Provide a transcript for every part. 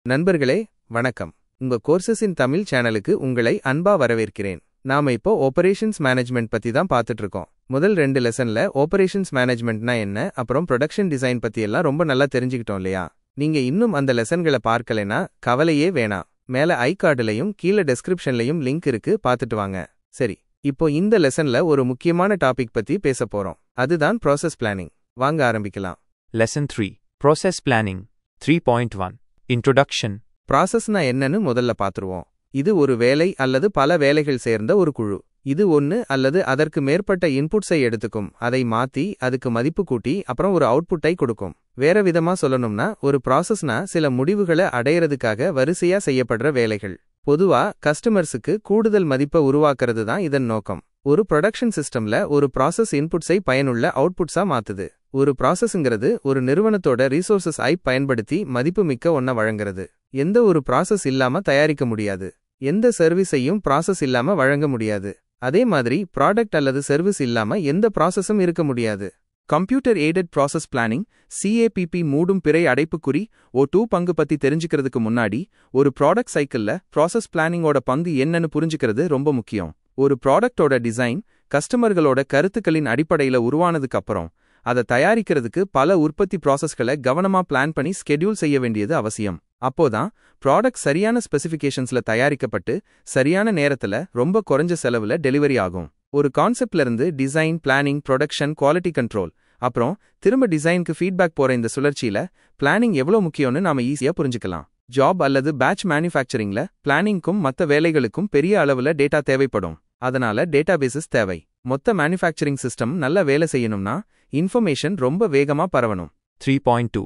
நண்பர்களே வணக்கம். உங்க கோர்சஸின் தமிழ் சேனலுக்கு உங்களை அன்பா வரவேற்கிறேன். நாம இப்போ ஆபரேஷன்ஸ் மேனேஜ்மெண்ட் பத்தி தான் பார்த்துட்டு இருக்கோம். முதல் 2 லெசன்ல ஆபரேஷன்ஸ் மேனேஜ்மெண்ட்னா என்ன, அப்புறம் ப்ரொடக்ஷன் டிசைன் பத்தி எல்லாம் ரொம்ப நல்லா தெரிஞ்சுக்கிட்டோம் இல்லையா? நீங்க இன்னும் அந்த லெசன்களை பார்க்கலைனா கவலையே வேணாம். மேல ஐ கார்டுலையும் கீழே டெஸ்கிரிப்ஷன்லையும் லிங்க் இருக்கு, பார்த்துட்டு வாங்க. சரி, இப்போ இந்த லெசன்ல ஒரு முக்கியமான டாபிக் பத்தி பேச போறோம். அதுதான் ப்ராசஸ் பிளானிங். வாங்க ஆரம்பிக்கலாம். Lesson 3 Process Planning 3.1 Introduction ப்ராசஸ்னா என்னன்னு முதல்ல பார்த்துருவோம். இது ஒரு வேலை அல்லது பல வேலைகள் சேர்ந்த ஒரு குழு. இது ஒன்று அல்லது அதற்கு மேற்பட்ட இன்புட்ஸை எடுத்துக்கும், அதை மாத்தி அதுக்கு மதிப்பு கூட்டி அப்புறம் ஒரு அவுட்புட்டை கொடுக்கும். வேற விதமா சொல்லணும்னா ஒரு ப்ராசஸ்னா சில முடிவுகளை அடையறதுக்காக வரிசையா செய்யப்படுற வேலைகள். பொதுவா கஸ்டமர்ஸுக்கு கூடுதல் மதிப்பை உருவாக்குறது தான் இதன் நோக்கம். ஒரு ப்ரொடக்ஷன் சிஸ்டம்ல ஒரு ப்ராசஸ் இன்புட்ஸை பயனுள்ள அவுட்புட்ஸா மாத்துது. ஒரு ப்ராசஸ்ங்கிறது ஒரு நிறுவனத்தோட ரிசோர்சஸ் ஐ பயன்படுத்தி மதிப்பு மிக்க ஒன்ன வழங்குறது. எந்த ஒரு ப்ராசஸ் இல்லாம தயாரிக்க முடியாது. எந்த சர்வீஸையும் ப்ராசஸ் இல்லாம வழங்க முடியாது. அதே மாதிரி ப்ராடக்ட் அல்லது சர்வீஸ் இல்லாம எந்த ப்ராசஸும் இருக்க முடியாது. Computer aided process planning CAPP மூடும் பிறை அடைப்புக்குறி O2 பங்கு பத்தி தெரிஞ்சுக்கிறதுக்கு முன்னாடி ஒரு ப்ராடக்ட் சைக்கிள்ல ப்ராசஸ் பிளானிங்கோட பங்கு என்னன்னு புரிஞ்சுக்கிறது ரொம்ப முக்கியம். ஒரு ப்ராடக்டோட டிசைன் கஸ்டமர்களோட கருத்துக்களின் அடிப்படையில உருவானதுக்கு அப்புறம் அதை தயாரிக்கிறதுக்கு பல உற்பத்தி ப்ராசஸ்களை கவனமா பிளான் பண்ணி ஸ்கெடியூல் செய்ய வேண்டியது அவசியம். அப்போதான் ப்ராடக்ட் சரியான ஸ்பெசிஃபிகேஷன்ஸ்ல தயாரிக்கப்பட்டு சரியான நேரத்துல ரொம்ப குறைஞ்ச செலவுல டெலிவரி ஆகும். ஒரு கான்செப்ட்ல இருந்து design, planning, production, quality control, அப்புறம் திரும்ப டிசைனுக்கு ஃபீட்பேக் போற இந்த சுழற்சியில பிளானிங் எவ்வளவு முக்கியம்னு நாம ஈஸியா புரிஞ்சுக்கலாம். ஜாப் அல்லது பேட்ச் மேனுஃபேக்சரிங்ல பிளானிங்க்கும் மற்ற வேலைகளுக்கும் பெரிய அளவுல டேட்டா தேவைப்படும். அதனால டேட்டாபேசஸ் தேவை. மொத்த மேனுஃபேக்சரிங் சிஸ்டம் நல்லா வேலை செய்யணும்னா இன்ஃபர்மேஷன் ரொம்ப வேகமா பரவணும். 3.2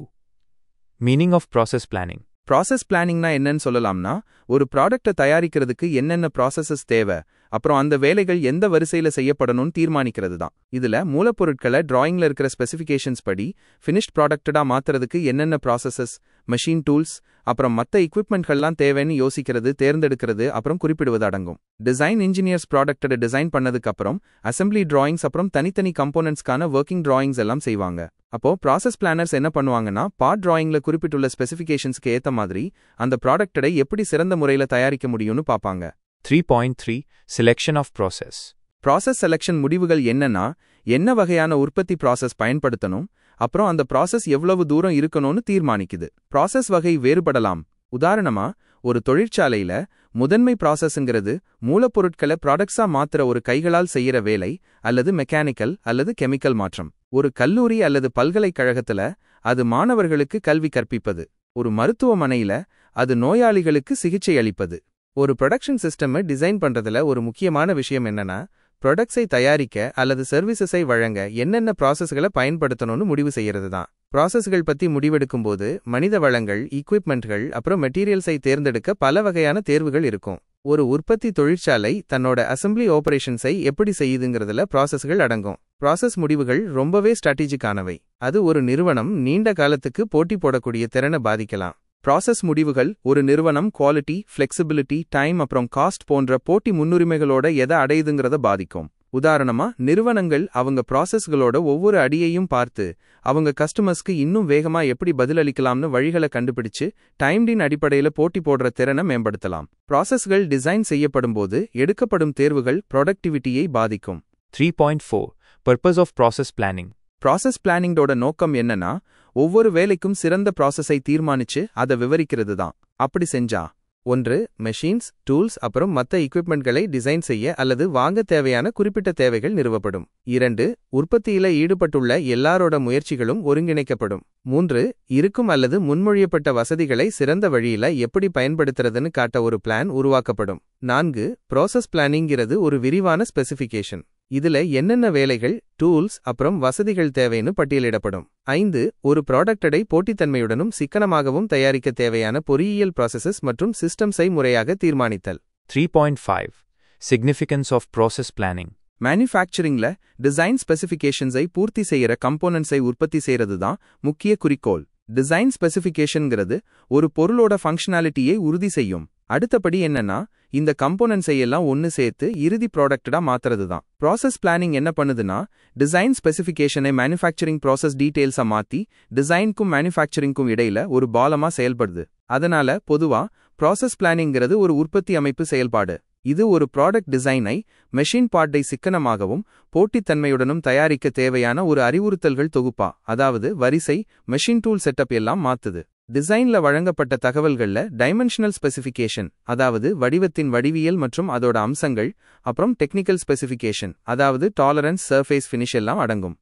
Meaning of Process Planning process பிளானிங்னா என்னன்னு சொல்லலாம்னா ஒரு ப்ராடக்ட்டை தயாரிக்கிறதுக்கு என்னென்ன ப்ராசஸஸ் தேவை, அப்புறம் அந்த வேலைகள் எந்த வரிசையில செய்யப்படணும்னு தீர்மானிக்கிறது தான். இதுல மூலப்பொருட்களை டிராயிங்ல இருக்கிற ஸ்பெசிஃபிகேஷன்ஸ் படி ஃபினிஷ்ட் ப்ராடக்டடா மாத்துறதுக்கு என்னென்ன ப்ராசஸஸ், மெஷின் டூல்ஸ், அப்புறம் மற்ற எக்யூப்மெண்ட்கள்லாம் தேவைன்னு யோசிக்கிறது, தேர்ந்தெடுக்கிறது, அப்புறம் குறிப்பிடுவது அடங்கும். டிசைன் இன்ஜினியர்ஸ் ப்ராடக்ட்டை டிசைன் பண்ணதுக்கு அப்புறம் அசம்பிளி டிராயிங்ஸ், அப்புறம் தனித்தனி கம்போனன்ட்ஸ்க்கான ஒர்க்கிங் டிராயிங்ஸ் எல்லாம் செய்வாங்க. அப்போ ப்ராசஸ் பிளானர்ஸ் என்ன பண்ணுவாங்கன்னா பார்ட் டிராயிங்ல குறிப்பிட்டுள்ள ஸ்பெசிஃபிகேஷன்ஸ்க்கு ஏத்த மாதிரி அந்த ப்ராடக்ட்டை எப்படி சிறந்த முறையில தயாரிக்க முடியும்னு பார்ப்பாங்க. 3.3 Selection of Process process selection முடிவுகள் என்னன்னா என்ன வகையான உற்பத்தி ப்ராசஸ் பயன்படுத்தணும், அப்புறம் அந்த ப்ராசஸ் எவ்வளவு தூரம் இருக்கணும்னு தீர்மானிக்குது. ப்ராசஸ் வகை வேறுபடலாம். உதாரணமா ஒரு தொழிற்சாலையில முதன்மை ப்ராசஸ்ங்கிறது மூலப்பொருட்களை ப்ராடக்ட்ஸா மாத்துற ஒரு கைகளால் செய்யற வேலை அல்லது மெக்கானிக்கல் அல்லது கெமிக்கல் மாற்றம். ஒரு கல்லூரி அல்லது பல்கலைக்கழகத்துல அது மாணவர்களுக்கு கல்வி கற்பிப்பது. ஒரு மருத்துவமனையில அது நோயாளிகளுக்கு சிகிச்சை அளிப்பது. ஒரு ப்ரொடக்ஷன் சிஸ்டம் டிசைன் பண்றதுல ஒரு முக்கியமான விஷயம் என்னன்னா ப்ராடக்ட்ஸை தயாரிக்க அல்லது சர்வீசஸை வழங்க என்னென்ன ப்ராசஸ்களை பயன்படுத்தணும்னு முடிவு செய்யறது தான். ப்ராசஸ்கள் பத்தி முடிவெடுக்கும்போது மனித வளங்கள், ஈக்விப்மெண்ட்கள், அப்புறம் மெட்டீரியல்ஸை தேர்ந்தெடுக்க பல வகையான தேர்வுகள் இருக்கும். ஒரு உற்பத்தி தொழிற்சாலை தன்னோட அசம்பிளி ஆபரேஷன்ஸை எப்படி செய்யுதுங்கிறதுல ப்ராசஸ்கள் அடங்கும். ப்ராசஸ் முடிவுகள் ரொம்பவே ஸ்ட்ராட்டஜிக்கானவை. அது ஒரு நிறுவனம் நீண்ட காலத்துக்கு போட்டி போடக்கூடிய திறனை பாதிக்கலாம். ப்ராசஸ் முடிவுகள் ஒரு நிறுவனம் குவாலிட்டி, ஃப்ளெக்சிபிலிட்டி, டைம், அப்புறம் காஸ்ட் போன்ற போட்டி முன்னுரிமைகளோட எதை அடையுதுங்கிறத பாதிக்கும். உதாரணமா நிறுவனங்கள் அவங்க ப்ராசஸ்களோட ஒவ்வொரு அடியையும் பார்த்து அவங்க கஸ்டமர்ஸ்க்கு இன்னும் வேகமா எப்படி பதிலளிக்கலாம்னு வழிகளை கண்டுபிடிச்சு டைம்டின் அடிப்படையில போட்டி போடுற திறனை மேம்படுத்தலாம். ப்ராசஸ்கள் டிசைன் செய்யப்படும்போது எடுக்கப்படும் தேர்வுகள் ப்ரொடக்டிவிட்டியை பாதிக்கும். 3.4 Purpose of Process Planning process பிளானிங்கோட நோக்கம் என்னன்னா ஒவ்வொரு வேலைக்கும் சிறந்த ப்ராசஸை தீர்மானிச்சு அதை விவரிக்கிறது தான். அப்படி செஞ்சா 1 மெஷின்ஸ், டூல்ஸ், அப்புறம் மற்ற எக்யூப்மெண்ட்களை டிசைன் செய்ய அல்லது வாங்க தேவையான குறிப்பிட்ட தேவைகள் நிறுவப்படும். 2 உற்பத்தியில ஈடுபட்டுள்ள எல்லாரோட முயற்சிகளும் ஒருங்கிணைக்கப்படும். 3 இருக்கும் அல்லது முன்மொழியப்பட்ட வசதிகளை சிறந்த வழியில எப்படி பயன்படுத்துறதுன்னு காட்ட ஒரு பிளான் உருவாக்கப்படும். 4 ப்ராசஸ் பிளானிங்கிறது ஒரு விரிவான ஸ்பெசிஃபிகேஷன். இதுல என்னென்ன வேலைகள், டூல்ஸ், அப்புறம் வசதிகள் தேவைன்னு பட்டியலிடப்படும். 5 ஒரு ப்ராடக்டை போட்டித்தன்மையுடனும் சிக்கனமாகவும் தயாரிக்க தேவையான பொறியியல் ப்ராசஸஸ் மற்றும் சிஸ்டம்ஸை முறையாக தீர்மானித்தல். 3.5 Significance of Process Planning மேனுஃபேக்சரிங்ல டிசைன் ஸ்பெசிஃபிகேஷன்ஸை பூர்த்தி செய்யற கம்போனன்ட்ஸை உற்பத்தி செய்யறது தான் முக்கிய குறிக்கோள். டிசைன் ஸ்பெசிஃபிகேஷன்ங்கிறது ஒரு பொருளோட ஃபங்க்ஷனாலிட்டியை உறுதி செய்யும். அடுத்தபடி என்னன்னா இந்த கம்போனன்ட்ஸை எல்லாம் ஒன்னு சேர்த்து இறுதி ப்ராடக்டா மாத்துறது தான். ப்ராசஸ் பிளானிங் என்ன பண்ணுதுன்னா டிசைன் ஸ்பெசிஃபிகேஷனை மேனுஃபேக்சரிங் ப்ராசஸ் டீடைல்ஸா மாத்தி டிசைனுக்கும் மேனுஃபேக்சரிங்க்கும் இடையில ஒரு பாலமா செயல்படுது. அதனால பொதுவா ப்ராசஸ் பிளானிங்கிறது ஒரு உற்பத்தி அமைப்பு செயல்பாடு. இது ஒரு ப்ராடக்ட் டிசைனை மெஷின் பார்ட்டை சிக்கனமாகவும் போட்டித்தன்மையுடனும் தயாரிக்க தேவையான ஒரு அறிவுறுத்தல்கள் தொகுப்பா, அதாவது வரிசை, மெஷின் டூல் செட்டப் எல்லாம் மாத்துது. டிசைன்ல வழங்கப்பட்ட தகவல்கள்ல டைமென்ஷனல் ஸ்பெசிஃபிகேஷன், அதாவது வடிவத்தின் வடிவியல் மற்றும் அதோட அம்சங்கள், அப்புறம் டெக்னிக்கல் ஸ்பெசிஃபிகேஷன், அதாவது டாலரன்ஸ், சர்ஃபேஸ் ஃபினிஷ் எல்லாம் அடங்கும்.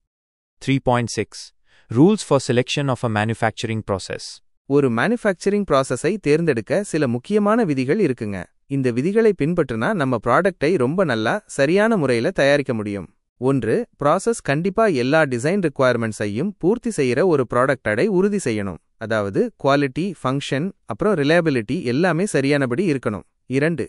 3.6 Rules for selection of a manufacturing process. ஒரு மேனுஃபேக்சரிங் ப்ராசஸை தேர்ந்தெடுக்க சில முக்கியமான விதிகள் இருக்குங்க. இந்த விதிகளை பின்பற்றினா நம்ம ப்ராடக்டை ரொம்ப நல்லா சரியான முறையில தயாரிக்க முடியும். 1. ப்ராசஸ் கண்டிப்பா எல்லா டிசைன் ரிக்வயர்மெண்ட்ஸையும் பூர்த்தி செய்யற ஒரு ப்ராடக்டை உறுதி செய்யணும். அதாவது குவாலிட்டி, ஃபங்க்ஷன், அப்புறம் ரிலையபிலிட்டி எல்லாமே சரியானபடி இருக்கணும். 2.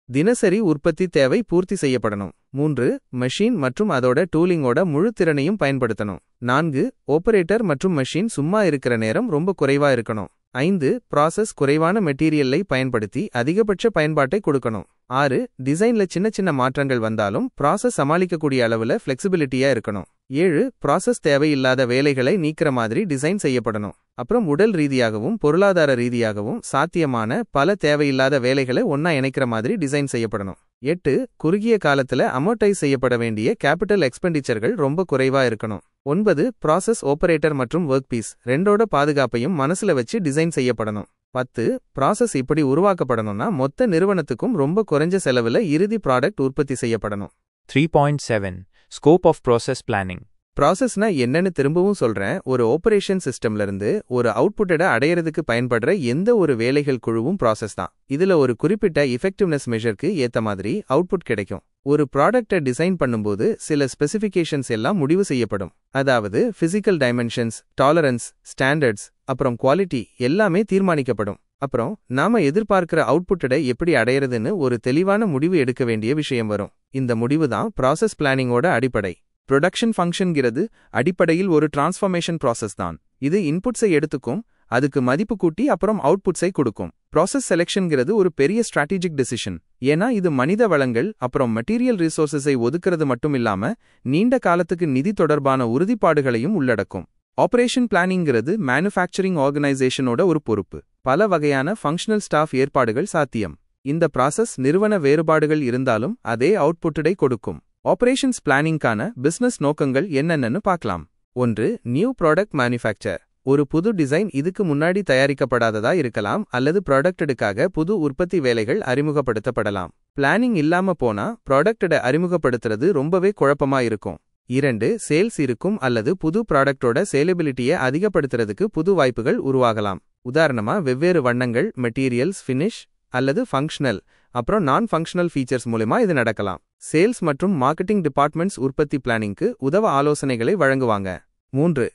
தினசரி உற்பத்தி தேவை பூர்த்தி செய்யப்படணும். 3. மெஷின் மற்றும் அதோட டூலிங்கோட முழு திறனையும் பயன்படுத்தணும். 4. ஆபரேட்டர் மற்றும் மெஷின் சும்மா இருக்கிற நேரம் ரொம்ப குறைவா இருக்கணும். 5. ப்ராசஸ் குறைவான மெட்டீரியலை பயன்படுத்தி அதிகபட்ச பயன்பாட்டை கொடுக்கணும். 6. டிசைன்ல சின்ன சின்ன மாற்றங்கள் வந்தாலும் ப்ராசஸ் சமாளிக்கக்கூடிய அளவுல ஃபிளெக்சிபிலிட்டியா இருக்கணும். 7. ப்ராசஸ் தேவையில்லாத வேலைகளை நீக்கிற மாதிரி டிசைன் செய்யப்படணும். அப்புறம் உடல் ரீதியாகவும் பொருளாதார ரீதியாகவும் சாத்தியமான பல தேவையில்லாத வேலைகளை ஒன்னா இணைக்கிற மாதிரி டிசைன் செய்யப்படணும். 8. குறுகிய காலத்துல அமோர்டைஸ் செய்யப்பட வேண்டிய கேபிட்டல் எக்ஸ்பெண்டிச்சர்கள் ரொம்ப குறைவா இருக்கணும். 9. ப்ராசஸ் ஆபரேட்டர் மற்றும் ஒர்க் பீஸ் ரெண்டோட பாதுகாப்பையும் மனசுல வச்சு டிசைன் செய்யப்படணும். 10. ப்ராசஸ் இப்படி உருவாக்கப்படணும்னா மொத்த நிறுவனத்துக்கும் ரொம்ப குறைஞ்ச செலவுல இறுதி ப்ராடக்ட் உற்பத்தி செய்யப்படணும். 3.7 Scope of process planning. ப்ராசஸ்னா என்னன்னு திரும்பவும் சொல்றேன். ஒரு ஆபரேஷன் சிஸ்டம்ல இருந்து ஒரு அவுட்புட்டை அடையறதுக்கு பயன்படுற எந்த ஒரு வேலைகள் குழுவும் ப்ராசஸ் தான். இதுல ஒரு குறிப்பிட்ட எஃபெக்டிவ்னஸ் மெஷருக்கு ஏத்த மாதிரி அவுட்புட் கிடைக்கும். ஒரு ப்ராடக்டை டிசைன் பண்ணும்போது சில ஸ்பெசிஃபிகேஷன்ஸ் எல்லாம் முடிவு செய்யப்படும். அதாவது பிசிக்கல் டைமென்ஷன்ஸ், டாலரன்ஸ், ஸ்டாண்டர்ட்ஸ், அப்புறம் குவாலிட்டி எல்லாமே தீர்மானிக்கப்படும். அப்புறம் நாம எதிர்பார்க்கிற அவுட்புட்டை எப்படி அடையறதுன்னு ஒரு தெளிவான முடிவு எடுக்க வேண்டிய விஷயம் வரும். இந்த முடிவு தான் ப்ராசஸ் பிளானிங்கோட அடிப்படை. ப்ரொடக்ஷன் ஃபங்க்ஷன்கிறது அடிப்படையில் ஒரு டிரான்ஸ்ஃபார்மேஷன் ப்ராசஸ் தான். இது இன்புட்ஸை எடுத்துக்கும், அதுக்கு மதிப்பு கூட்டி அப்புறம் அவுட்புட்ஸை கொடுக்கும். ப்ராசஸ் செலெக்ஷன்கிறது ஒரு பெரிய ஸ்ட்ராட்டஜிக் டெசிஷன். ஏன்னா இது மனித வளங்கள் அப்புறம் மெட்டீரியல் ரிசோர்ஸஸை ஒதுக்குறது மட்டும் இல்லாம நீண்ட காலத்துக்கு நிதி தொடர்பான உறுதிப்பாடுகளையும் உள்ளடக்கும். ஆபரேஷன் பிளானிங்கிறது மேனுஃபேக்சரிங் ஆர்கனைசேஷனோட ஒரு பொறுப்பு. பல வகையான ஃபங்க்ஷனல் ஸ்டாஃப் ஏற்பாடுகள் சாத்தியம். இந்த ப்ராசஸ் நிறுவன வேறுபாடுகள் இருந்தாலும் அதே அவுட்புட்டை கொடுக்கும். ஆபரேஷன்ஸ் பிளானிங்கான பிசினஸ் நோக்கங்கள் என்னென்னு பார்க்கலாம். 1. New product manufacture. ஒரு புது டிசைன் இதுக்கு முன்னாடி தயாரிக்கப்படாததா இருக்கலாம் அல்லது ப்ராடக்டுக்காக புது உற்பத்தி வேலைகள் அறிமுகப்படுத்தப்படலாம். பிளானிங் இல்லாம போனா ப்ராடக்டை அறிமுகப்படுத்துறது ரொம்பவே குழப்பமா இருக்கும். 2. சேல்ஸ் இருக்கும் அல்லது புது ப்ராடக்டோட சேலபிலிட்டியை அதிகப்படுத்துறதுக்கு புது வாய்ப்புகள் உருவாகலாம். உதாரணமா வெவ்வேறு வண்ணங்கள், மெட்டீரியல்ஸ், ஃபினிஷ் அல்லது ஃபங்க்ஷனல் அப்புறம் நான் ஃபங்க்ஷனல் ஃபீச்சர்ஸ் மூலமா இது நடக்கலாம். சேல்ஸ் மற்றும் மார்க்கெட்டிங் டிபார்ட்மெண்ட்ஸ் உற்பத்தி பிளானிங்க்கு உதவ ஆலோசனைகளை வழங்குவாங்க. 3.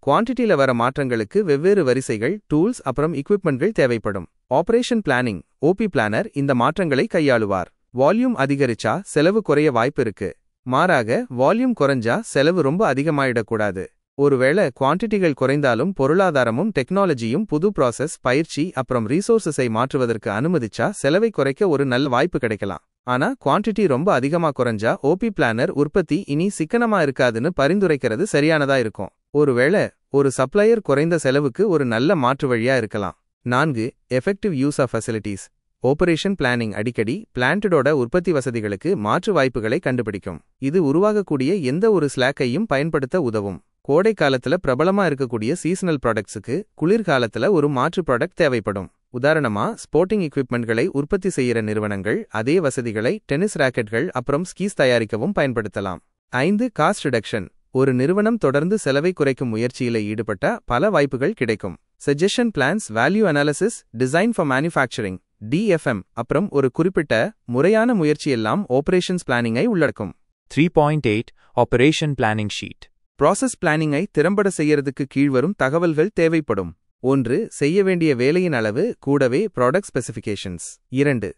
குவான்டிட்டில வர மாற்றங்களுக்கு வெவ்வேறு வரிசைகள், டூல்ஸ் அப்புறம் எக்யூப்மெண்ட்கள் தேவைப்படும். ஆபரேஷன் பிளானிங் ஓபி பிளானர் இந்த மாற்றங்களை கையாளுவார். வால்யூம் அதிகரிச்சா செலவு குறைய வாய்ப்பு இருக்கு. மாறாக வால்யூம் குறைஞ்சா செலவு ரொம்ப அதிகமாயிடக்கூடாது. ஒருவேளை குவான்டிட்டிகள் குறைந்தாலும் பொருளாதாரமும் டெக்னாலஜியும் புது ப்ராசஸ், பயிற்சி அப்புறம் ரீசோர்ஸஸை மாற்றுவதற்கு அனுமதிச்சா செலவை குறைக்க ஒரு நல்ல வாய்ப்பு கிடைக்கலாம். ஆனா குவான்டிட்டி ரொம்ப அதிகமா குறைஞ்சா ஓபி பிளானர் உற்பத்தி இனி சிக்கனமா இருக்காதுன்னு பரிந்துரைக்கிறது சரியானதா இருக்கும். ஒருவேளை ஒரு சப்ளையர் குறைந்த செலவுக்கு ஒரு நல்ல மாற்று வழியா இருக்கலாம். 4. Effective use of facilities. Operation planning அடிக்கடி பிளான்டோட உற்பத்தி வசதிகளுக்கு மாற்று வாய்ப்புகளை கண்டுபிடிக்கும். இது உருவாகக்கூடிய எந்த ஒரு ஸ்லாக்கையும் பயன்படுத்த உதவும். கோடை காலத்துல பிரபலமா இருக்கக்கூடிய சீசனல் ப்ராடக்ட்ஸுக்கு குளிர்காலத்துல ஒரு மாற்று ப்ராடக்ட் தேவைப்படும். உதாரணமா ஸ்போர்ட்டிங் எக்யூப்மெண்ட்களை உற்பத்தி செய்யற நிறுவனங்கள் அதே வசதிகளை டென்னிஸ் ராக்கெட்கள் அப்புறம் ஸ்கீஸ் தயாரிக்கவும் பயன்படுத்தலாம். 5. Cost reduction. ஒரு நிறுவனம் தொடர்ந்து செலவை குறைக்கும் முயற்சியில ஈடுபட்ட பல வாய்ப்புகள் கிடைக்கும். Suggestion plans, value analysis, design for manufacturing DFM அப்புறம் ஒரு குறிப்பிட்ட முறையான முயற்சி எல்லாம் ஆபரேஷன்ஸ் பிளானிங்கை உள்ளடக்கும். 3.8 Operation Planning Sheet. ப்ராசஸ் பிளானிங்கை திறம்பட செய்யறதுக்கு கீழ்வரும் தகவல்கள் தேவைப்படும். 1. செய்ய வேண்டிய வேலையின் அளவு கூடவே ப்ராடக்ட் ஸ்பெசிஃபிகேஷன்ஸ். 2.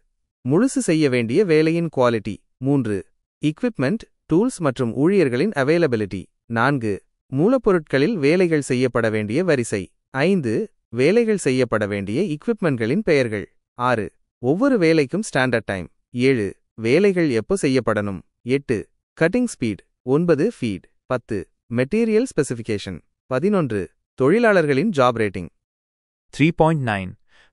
முழுசு செய்ய வேண்டிய வேலையின் குவாலிட்டி. 3. எக்யூப்மெண்ட், டூல்ஸ் மற்றும் ஊழியர்களின் அவைலபிலிட்டி. 4. மூலப்பொருட்களில் வேலைகள் செய்யப்பட வேண்டிய வரிசை. 5. வேலைகள் செய்யப்பட வேண்டிய எக்யூப்மெண்ட்களின் பெயர்கள். 6. ஒவ்வொரு வேலைக்கும் ஸ்டாண்டர்ட் டைம். 7. வேலைகள் எப்போ செய்யப்படணும். 8. Cutting speed. 9. Feed. 10. Material specification. 11. தொழிலாளர்களின் job rating. 3.9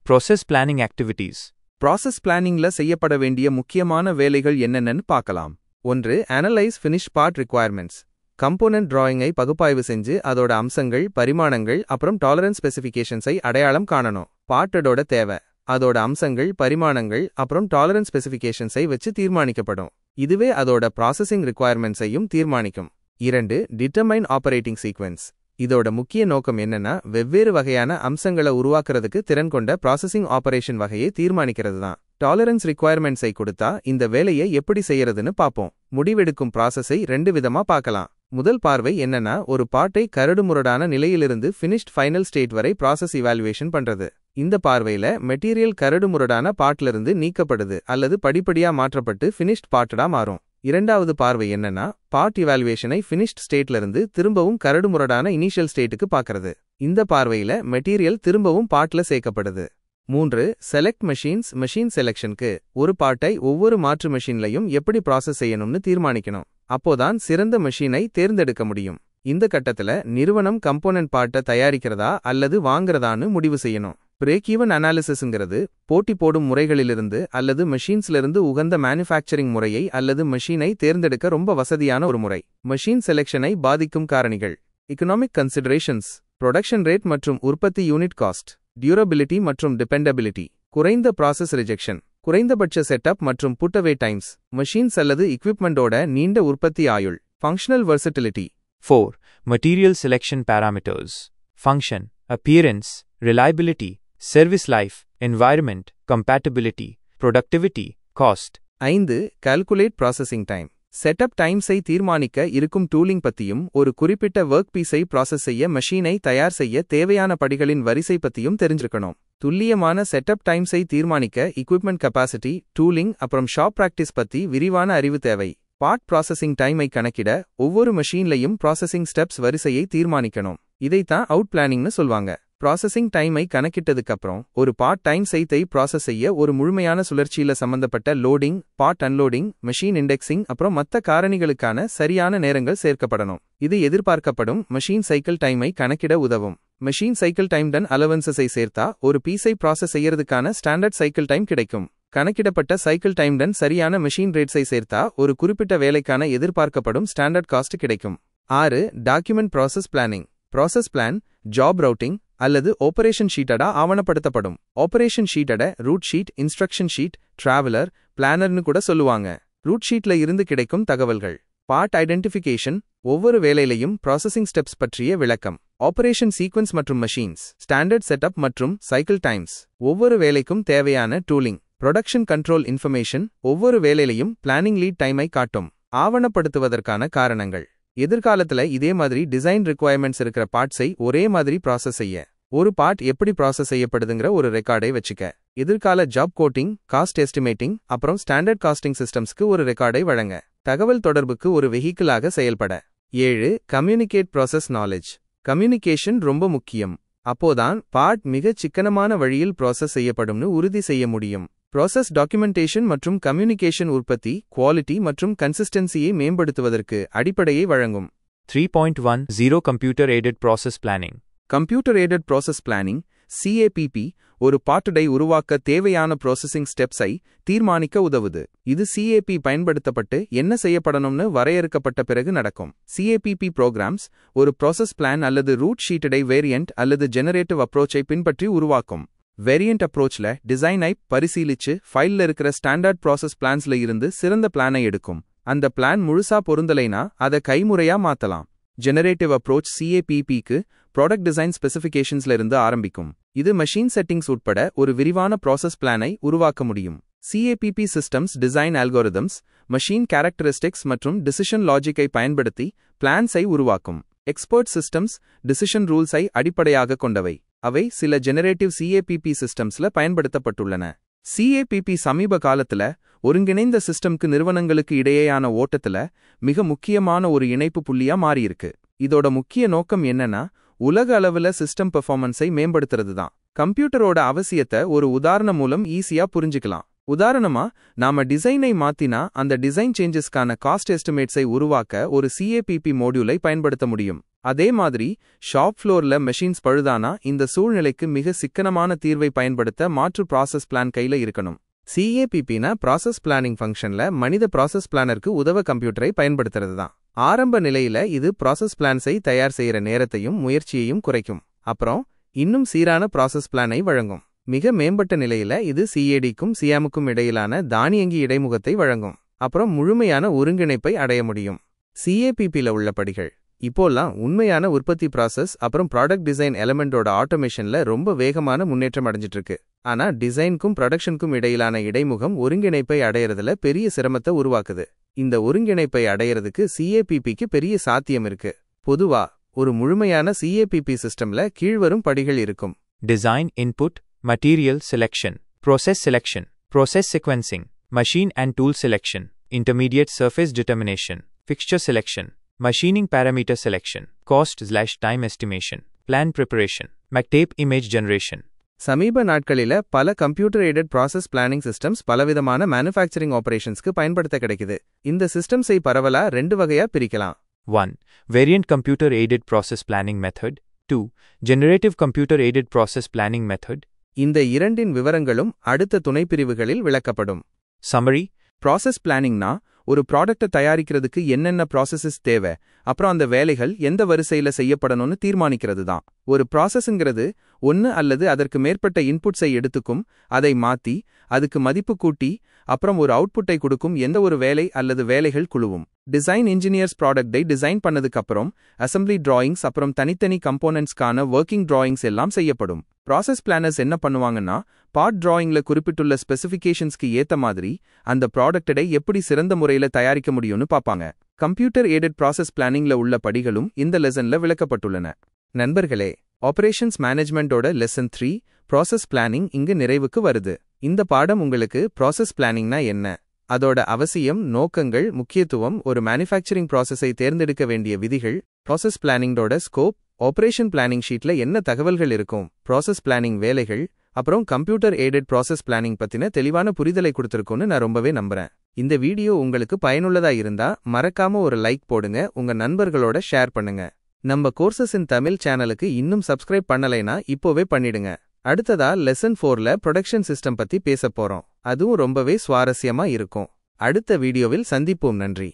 Process Planning Activities. Process பிளானிங்ல செய்யப்பட வேண்டிய முக்கியமான வேலைகள் என்னென்னு பார்க்கலாம். 1. Analyse finish part requirements. Component டிராயிங்கை பகுப்பாய்வு செஞ்சு அதோட அம்சங்கள், பரிமாணங்கள் அப்புறம் டாலரன்ஸ் ஸ்பெசிஃபிகேஷன்ஸை அடையாளம் காணணும். பார்ட்டோட தேவை, அதோட அம்சங்கள், பரிமாணங்கள் அப்புறம் டாலரன்ஸ் ஸ்பெசிஃபிகேஷன்ஸை வச்சு தீர்மானிக்கப்படும். இதுவே அதோட ப்ராசஸிங் ரிக்வயர்மெண்ட்ஸையும் தீர்மானிக்கும். 2. Determine operating sequence. இதோட முக்கிய நோக்கம் என்னன்னா, வெவ்வேறு வகையான அம்சங்களை உருவாக்குறதுக்கு திறன் கொண்ட ப்ராசஸிங் ஆப்பரேஷன் வகையை தீர்மானிக்கிறது தான். டாலரன்ஸ் ரிக்வயர்மெண்ட்ஸை கொடுத்தா இந்த வேலையை எப்படி செய்யறதுன்னு பார்ப்போம். முடிவெடுக்கும் ப்ராசஸை 2 விதமா பார்க்கலாம். முதல் பார்வை என்னன்னா, ஒரு பார்ட்டை கரடுமுரடான நிலையிலிருந்து ஃபினிஷ்ட் ஃபைனல் ஸ்டேட் வரை ப்ராசஸ் இவாலுவேஷன் பண்றது. இந்த பார்வையில மெட்டீரியல் கரடுமுரடான பார்ட்லிருந்து நீக்கப்படுது அல்லது படிப்படியா மாற்றப்பட்டு ஃபினிஷ்ட் பார்ட்டடா மாறும். இரண்டாவது பார்வை என்னன்னா, பார்ட் இவாலுவேஷனை ஃபினிஷ்ட் ஸ்டேட்லிருந்து திரும்பவும் கரடுமுரடான இனிஷியல் ஸ்டேட்டுக்கு பார்க்கறது. இந்த பார்வையில மெட்டீரியல் திரும்பவும் பார்ட்ல சேர்க்கப்படுது. 3. Select machines. மெஷின் செலெக்ஷனுக்கு ஒரு பார்ட்டை ஒவ்வொரு மாற்று மெஷின்லையும் எப்படி ப்ராசஸ் செய்யணும்னு தீர்மானிக்கணும். அப்போதான் சிறந்த மெஷினை தேர்ந்தெடுக்க முடியும். இந்த கட்டத்துல நிறுவனம் கம்போனன்ட் பார்ட்டை தயாரிக்கிறதா அல்லது வாங்குறதான்னு முடிவு செய்யணும். பிரேக் ஈவன் அனாலிசிஸ்ங்கிறது போட்டி போடும் முறைகளிலிருந்து அல்லது மெஷின்ஸ்லிருந்து உகந்த மேனுஃபேக்சரிங் முறையை அல்லது மெஷினை தேர்ந்தெடுக்க ரொம்ப வசதியான ஒரு முறை. மெஷின் செலெக்ஷனை பாதிக்கும் காரணிகள்: எகனாமிக் கன்சிடரேஷன்ஸ், ப்ரொடக்ஷன் ரேட் மற்றும் உற்பத்தி யூனிட் காஸ்ட், டியூரபிலிட்டி மற்றும் டிபெண்டபிலிட்டி, குறைந்த ப்ராசஸ் ரிஜெக்ஷன், குறைந்தபட்ச செட்டப் மற்றும் புட்டவே டைம்ஸ், மெஷின்ஸ் அல்லது எக்விப்மெண்டோட நீண்ட உற்பத்தி ஆயுள், functional வெர்சட்டிலிட்டி. 4. Material Selection Parameters. Function, Appearance, Reliability, Service Life, Environment, Compatibility, Productivity, Cost. 5. Calculate processing time. Setup டைம்ஸை தீர்மானிக்க இருக்கும் டூலிங் பத்தியும் ஒரு குறிப்பிட்ட ஒர்க் பீஸை ப்ராசஸ் செய்ய மெஷினை தயார் செய்ய தேவையான படிகளின் வரிசை பத்தியும் தெரிஞ்சுக்கணும். துல்லியமான செட்டப் டைம்ஸை தீர்மானிக்க எக்விப்மெண்ட் கெப்பாசிட்டி, டூலிங் அப்புறம் ஷாப் பிராக்டிஸ் பத்தி விரிவான அறிவு தேவை. பார்ட் ப்ராசஸிங் டைமை கணக்கிட ஒவ்வொரு மெஷின்லையும் ப்ராசஸிங் ஸ்டெப்ஸ் வரிசையை தீர்மானிக்கணும். இதைத்தான் அவுட் பிளானிங்னு சொல்வாங்க. ப்ராசஸிங் டைமை கணக்கிட்டதுக்கப்புறம் ஒரு பார்ட் டைம் செய்தை ப்ராசஸ் செய்ய ஒரு முழுமையான சுழற்சியில சம்பந்தப்பட்ட loading, part unloading, machine indexing அப்புறம் மற்ற காரணிகளுக்கான சரியான நேரங்கள் சேர்க்கப்படணும். இது எதிர்பார்க்கப்படும் மெஷின் சைக்கிள் டைமை கணக்கிட உதவும். மெஷின் சைக்கிள் டைம் டன் அலவன்சஸை சேர்த்தா ஒரு பீஸை ப்ராசஸ் செய்யறதுக்கான ஸ்டாண்டர்ட் சைக்கிள் டைம் கிடைக்கும். கணக்கிடப்பட்ட சைக்கிள் டைம் டன் சரியான மெஷின் ரேட்ஸை சேர்த்தா ஒரு குறிப்பிட்ட வேலைக்கான எதிர்பார்க்கப்படும் ஸ்டாண்டர்ட் காஸ்ட் கிடைக்கும். 6. Document process planning. Process plan, job routing அல்லது ஆபரேஷன் ஷீட்டடா ஆவணப்படுத்தப்படும். ஆபரேஷன் ஷீட்டட route sheet, instruction sheet, traveller, பிளானர்னு கூட சொல்லுவாங்க. ரூட் ஷீட்ல இருந்து கிடைக்கும் தகவல்கள். பார்ட் ஐடென்டிஃபிகேஷன், ஒவ்வொரு வேலையிலையும் ப்ராசஸிங் ஸ்டெப்ஸ் பற்றிய விளக்கம். ஆபரேஷன் சீக்வென்ஸ் மற்றும் மெஷின்ஸ், ஸ்டாண்டர்ட் செட்டப் மற்றும் சைக்கிள் டைம்ஸ், ஒவ்வொரு வேலைக்கும் தேவையான டூலிங். ப்ரொடக்ஷன் கண்ட்ரோல் இன்ஃபர்மேஷன், ஒவ்வொரு வேலையிலையும் பிளானிங் லீட் டைமை காட்டும். ஆவணப்படுத்துவதற்கான காரணங்கள்: எதிர்காலத்துல இதே மாதிரி டிசைன் ரிக்வயர்மெண்ட்ஸ் இருக்கிற பார்ட்ஸை ஒரே மாதிரி ப்ராசஸ் செய்ய ஒரு பார்ட் எப்படி ப்ராசஸ் செய்யப்படுதுங்கிற ஒரு ரெக்கார்டை வச்சுக்க. எதிர்கால ஜாப் கோட்டிங், காஸ்ட் எஸ்டிமேட்டிங் அப்புறம் ஸ்டாண்டர்ட் காஸ்டிங் சிஸ்டம்ஸ்க்கு ஒரு ரெக்கார்டை வழங்க. தகவல் தொடர்புக்கு ஒரு வெஹிக்கிளாக செயல்பட. 7. Communicate process knowledge. கம்யூனிகேஷன் ரொம்ப முக்கியம். அப்போதான் பார்ட் மிகச் சிக்கனமான வழியில் ப்ராசஸ் செய்யப்படும்னு உறுதி செய்ய முடியும். ப்ராசஸ் டாக்குமெண்டேஷன் மற்றும் கம்யூனிகேஷன் உற்பத்தி, குவாலிட்டி மற்றும் கன்சிஸ்டன்சியை மேம்படுத்துவதற்கு அடிப்படையை வழங்கும். 3.10 Computer Aided Process Planning. Computer aided process planning CAPP ஒரு பார்ட்டை உருவாக்க தேவையான ப்ராசஸிங் ஸ்டெப்ஸை தீர்மானிக்க உதவுது. இது CAP பயன்படுத்தப்பட்டு என்ன செய்யப்படணும்னு வரையறுக்கப்பட்ட பிறகு நடக்கும். CAPP ப்ரோக்ராம்ஸ் ஒரு ப்ராசஸ் பிளான் அல்லது ரூட் ஷீட்டடை வேரியன்ட் அல்லது ஜெனரேட்டிவ் அப்ரோச்சை பின்பற்றி உருவாக்கும். வேரியன்ட் அப்ரோச்ல டிசைனை பரிசீலிச்சு ஃபைல்ல இருக்கிற ஸ்டாண்டர்ட் ப்ராசஸ் பிளான்ஸ்ல இருந்து சிறந்த பிளானை எடுக்கும். அந்த பிளான் முழுசா பொருந்தலைனா அதை கைமுறையா மாத்தலாம். ஜெனரேட்டிவ் அப்ரோச் CAPPக்கு ப்ராடக்ட் டிசைன் ஸ்பெசிஃபிகேஷன்ஸ்ல இருந்து ஆரம்பிக்கும். இது மெஷின் செட்டிங்ஸ் உட்பட ஒரு விரிவான ப்ராசஸ் பிளானை உருவாக்க முடியும். CAPP systems design algorithms, machine characteristics மற்றும் டிசிஷன் லாஜிக்கை பயன்படுத்தி பிளான்ஸை உருவாக்கும். எக்ஸ்பர்ட் சிஸ்டம்ஸ் டிசிஷன் ரூல்ஸை அடிப்படையாக கொண்டவை. அவை சில ஜெனரேட்டிவ் CAPP சிஸ்டம்ஸ்ல பயன்படுத்தப்பட்டுள்ளன. CAPP சமீப காலத்துல ஒருங்கிணைந்த சிஸ்டம்க்கு நிறுவனங்களுக்கு இடையேயான ஓட்டத்துல மிக முக்கியமான ஒரு இணைப்பு புள்ளியா மாறியிருக்கு. இதோட முக்கிய நோக்கம் என்னன்னா, உலக அளவுல சிஸ்டம் பெர்ஃபார்மன்ஸை மேம்படுத்துறது தான். கம்ப்யூட்டரோட அவசியத்தை ஒரு உதாரணம் மூலம் ஈஸியா புரிஞ்சுக்கலாம். உதாரணமா, நாம டிசைனை மாத்தினா அந்த டிசைன் சேஞ்சஸ்க்கான காஸ்ட் எஸ்டிமேட்ஸை உருவாக்க ஒரு CAPP மாடியூலை பயன்படுத்த முடியும். அதே மாதிரி ஷாப் ஃப்ளோர்ல மெஷின்ஸ் பழுதானா இந்த சூழ்நிலைக்கு மிக சிக்கனமான தீர்வை பயன்படுத்த மாற்று ப்ராசஸ் பிளான் கையில இருக்கணும். CAPPனா ப்ராசஸ் பிளானிங் ஃபங்க்ஷன்ல மனித ப்ராசஸ் பிளானருக்கு உதவ கம்ப்யூட்டரை பயன்படுத்துறது தான். ஆரம்ப நிலையில இது ப்ராசஸ் பிளான்ஸை தயார் செய்யற நேரத்தையும் முயற்சியையும் குறைக்கும். அப்புறம் இன்னும் சீரான ப்ராசஸ் பிளானை வழங்கும். மிக மேம்பட்ட நிலையில இது CADக்கும் CAMக்கும் இடையிலான தானியங்கி இடைமுகத்தை வழங்கும். அப்புறம் முழுமையான ஒருங்கிணைப்பை அடைய முடியும். CAPPல உள்ள படிகள் இப்போல்லாம் உண்மையான உற்பத்தி ப்ராசஸ் அப்புறம் ப்ராடக்ட் டிசைன் எலமெண்டோட ஆட்டோமேஷன்ல ரொம்ப வேகமான முன்னேற்றம் அடைஞ்சிட்டு இருக்கு. ஆனா டிசைனுக்கும் ப்ரொடக்ஷனுக்கும் இடையிலான இடைமுகம் ஒருங்கிணைப்பை அடையறதுல பெரிய சிரமத்தை உருவாக்குது. இந்த ஒருங்கிணைப்பை அடையறதுக்கு CAPPக்கு பெரிய சாத்தியம் இருக்கு. பொதுவா ஒரு முழுமையான CAPP சிஸ்டம்ல கீழ்வரும் படிகள் இருக்கும். Design input, material selection, process selection, process sequencing, machine and tool selection, intermediate surface determination, fixture selection, machining parameter selection, cost/time estimation, plan preparation, MATLAB image generation. சமீப நாட்களில பல computer aided process planning systems பலவிதமான manufacturing ஆபரேஷன்ஸ்க்கு பயன்படுத்த கிடைக்குது. இந்த சிஸ்டம்ஸை பரவலா 2 வகையா பிரிக்கலாம். 1. Variant computer aided process planning method. 2. Generative computer aided process planning method. இந்த இரண்டின் விவரங்களும் அடுத்த துணைப்பிரிவுகளில் விளக்கப்படும். Summary. ப்ராசஸ் பிளானிங்னா ஒரு ப்ராடக்ட்டை தயாரிக்கிறதுக்கு என்னென்ன ப்ராசஸஸ் தேவை, அப்புறம் அந்த வேலைகள் எந்த வரிசையில செய்யப்படணும்னு தீர்மானிக்கிறது தான். ஒரு ப்ராசஸ்ங்கிறது ஒன்னு அல்லது அதற்கு மேற்பட்ட இன்புட்ஸை எடுத்துக்கும், அதை மாத்தி அதுக்கு மதிப்பு கூட்டி அப்புறம் ஒரு அவுட்புட்டை கொடுக்கும் எந்த ஒரு வேலை அல்லது வேலைகள் குழுவும். டிசைன் இன்ஜினியர்ஸ் ப்ராடக்ட்டை டிசைன் பண்ணதுக்கு அப்புறம் அசெம்பிளி டிராயிங்ஸ் அப்புறம் தனித்தனி கம்போனன்ட்ஸ்க்கான ஒர்க்கிங் டிராயிங்ஸ் எல்லாம் செய்யப்படும். ப்ராசஸ் பிளானர்ஸ் என்ன பண்ணுவாங்கன்னா, பார்ட் டிராயிங்ல குறிப்பிட்டுள்ள ஸ்பெசிஃபிகேஷன்ஸ்க்கு ஏத்த மாதிரி அந்த ப்ராடக்ட்டை எப்படி சிறந்த முறையில தயாரிக்க முடியும்னு பாப்பாங்க. கம்ப்யூட்டர் எய்டட் ப்ராசஸ் பிளானிங்ல உள்ள படிகளும் இந்த லெசன்ல விளக்கப்பட்டுள்ளன. நண்பர்களே, ஆபரேஷன்ஸ் மேனேஜ்மெண்டோட லெசன் 3 ப்ராசஸ் பிளானிங் இங்கு நிறைவுக்கு வருது. இந்த பாடம் உங்களுக்கு ப்ராசஸ் பிளானிங்னா என்ன, அதோட அவசியம், நோக்கங்கள், முக்கியத்துவம், ஒரு மேனுஃபேக்சரிங் ப்ராசஸை தேர்ந்தெடுக்க வேண்டிய விதிகள், ப்ராசஸ் பிளானிங்கோட ஸ்கோப், ஆபரேஷன் பிளானிங் ஷீட்ல என்ன தகவல்கள் இருக்கும், ப்ராசஸ் பிளானிங் வேலைகள், அப்புறம் கம்ப்யூட்டர் எய்டட் ப்ராசஸ் பிளானிங் பத்தின தெளிவான புரிதலை கொடுத்திருக்கும்னு நான் ரொம்பவே நம்புறேன். இந்த வீடியோ உங்களுக்கு பயனுள்ளதா இருந்தா மறக்காம ஒரு லைக் போடுங்க, உங்க நண்பர்களோட ஷேர் பண்ணுங்க. நம்ம கோர்சஸின் தமிழ் சேனலுக்கு இன்னும் சப்ஸ்கிரைப் பண்ணலைனா இப்போவே பண்ணிடுங்க. அடுத்ததா லெசன் 4ல ப்ரொடக்ஷன் சிஸ்டம் பத்தி பேச போறோம். அதுவும் ரொம்பவே சுவாரஸ்யமா இருக்கும். அடுத்த வீடியோவில் சந்திப்போம். நன்றி.